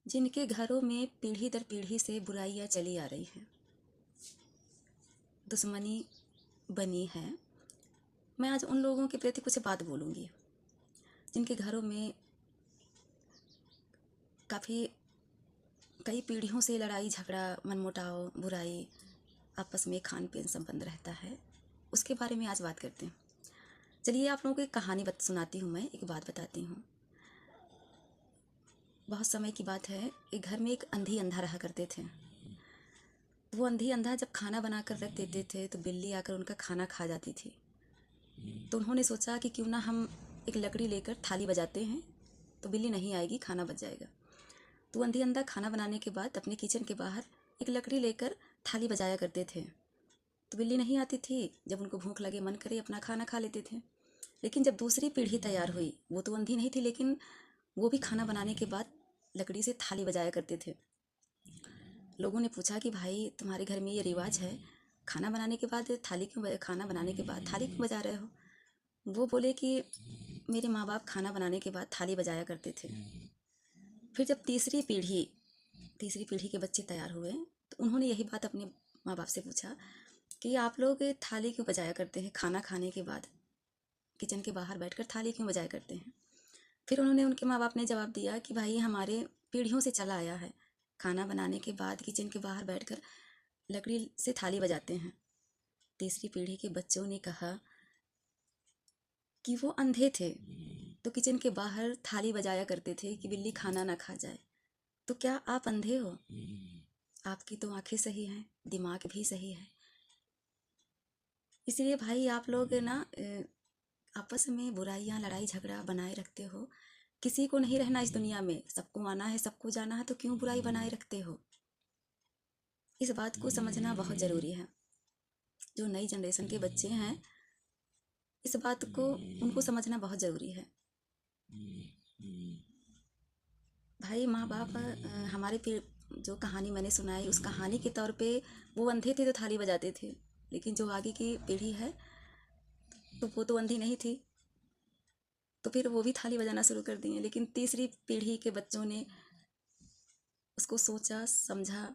जिनके घरों में पीढ़ी दर पीढ़ी से बुराइयां चली आ रही हैं, दुश्मनी बनी है। मैं आज उन लोगों के प्रति कुछ बात बोलूँगी जिनके घरों में काफ़ी कई पीढ़ियों से लड़ाई झगड़ा मनमुटाव बुराई आपस में खान पीन संबंध रहता है। उसके बारे में आज बात करते हैं। चलिए आप लोगों को एक कहानी सुनाती हूँ। मैं एक बात बताती हूँ। बहुत समय की बात है, एक घर में एक अंधी अंधा रहा करते थे। वो अंधी अंधा जब खाना बना कर रख देते थे तो बिल्ली आकर उनका खाना खा जाती थी। तो उन्होंने सोचा कि क्यों ना हम एक लकड़ी लेकर थाली बजाते हैं तो बिल्ली नहीं आएगी, खाना बच जाएगा। तो अंधी अंधा खाना बनाने के बाद अपने किचन के बाहर एक लकड़ी लेकर थाली बजाया करते थे। तो बिल्ली नहीं आती थी। जब उनको भूख लगे मन करे अपना खाना खा लेते थे। लेकिन जब दूसरी पीढ़ी तैयार हुई, वो तो अंधी नहीं थी लेकिन वो भी खाना बनाने के बाद लकड़ी से थाली बजाया करते थे। लोगों ने पूछा कि भाई तुम्हारे घर में ये रिवाज है, खाना बनाने के बाद खाना बनाने के बाद थाली क्यों बजा रहे हो? वो बोले कि मेरे माँ बाप खाना बनाने के बाद थाली बजाया करते थे। फिर जब तीसरी पीढ़ी के बच्चे तैयार हुए तो उन्होंने यही बात अपने माँ बाप से पूछा कि आप लोग थाली क्यों बजाया करते हैं, खाना खाने के बाद किचन के बाहर बैठकर थाली क्यों बजाया करते हैं? फिर उनके माँ बाप ने जवाब दिया कि भाई हमारे पीढ़ियों से चला आया है, खाना बनाने के बाद किचन के बाहर बैठकर लकड़ी से थाली बजाते हैं। तीसरी पीढ़ी के बच्चों ने कहा कि वो अंधे थे तो किचन के बाहर थाली बजाया करते थे कि बिल्ली खाना ना खा जाए। तो क्या आप अंधे हो? आपकी तो आंखें सही हैं, दिमाग भी सही है। इसलिए भाई आप लोग ना आपस में बुराइयां लड़ाई झगड़ा बनाए रखते हो। किसी को नहीं रहना इस दुनिया में, सबको आना है सबको जाना है, तो क्यों बुराई बनाए रखते हो? इस बात को समझना बहुत ज़रूरी है। जो नई जनरेशन के बच्चे हैं, इस बात को उनको समझना बहुत ज़रूरी है। भाई माँ बाप हमारे जो कहानी मैंने सुनाई उस कहानी के तौर पे वो अंधे थे तो थाली बजाते थे, लेकिन जो आगे की पीढ़ी है तो वो तो अंधी नहीं थी, तो फिर वो भी थाली बजाना शुरू कर दिए। लेकिन तीसरी पीढ़ी के बच्चों ने उसको सोचा समझा,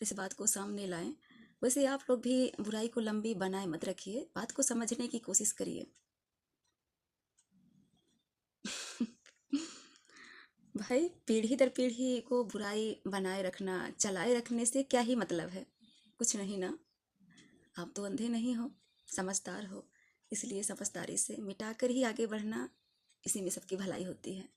इस बात को सामने लाए। वैसे आप लोग भी बुराई को लंबी बनाए मत रखिए, बात को समझने की कोशिश करिए। भाई पीढ़ी दर पीढ़ी को बुराई बनाए रखना चलाए रखने से क्या ही मतलब है? कुछ नहीं ना। आप तो अंधे नहीं हो, समझदार हो। इसलिए समझदारी से मिटाकर ही आगे बढ़ना, इसी में सबकी भलाई होती है।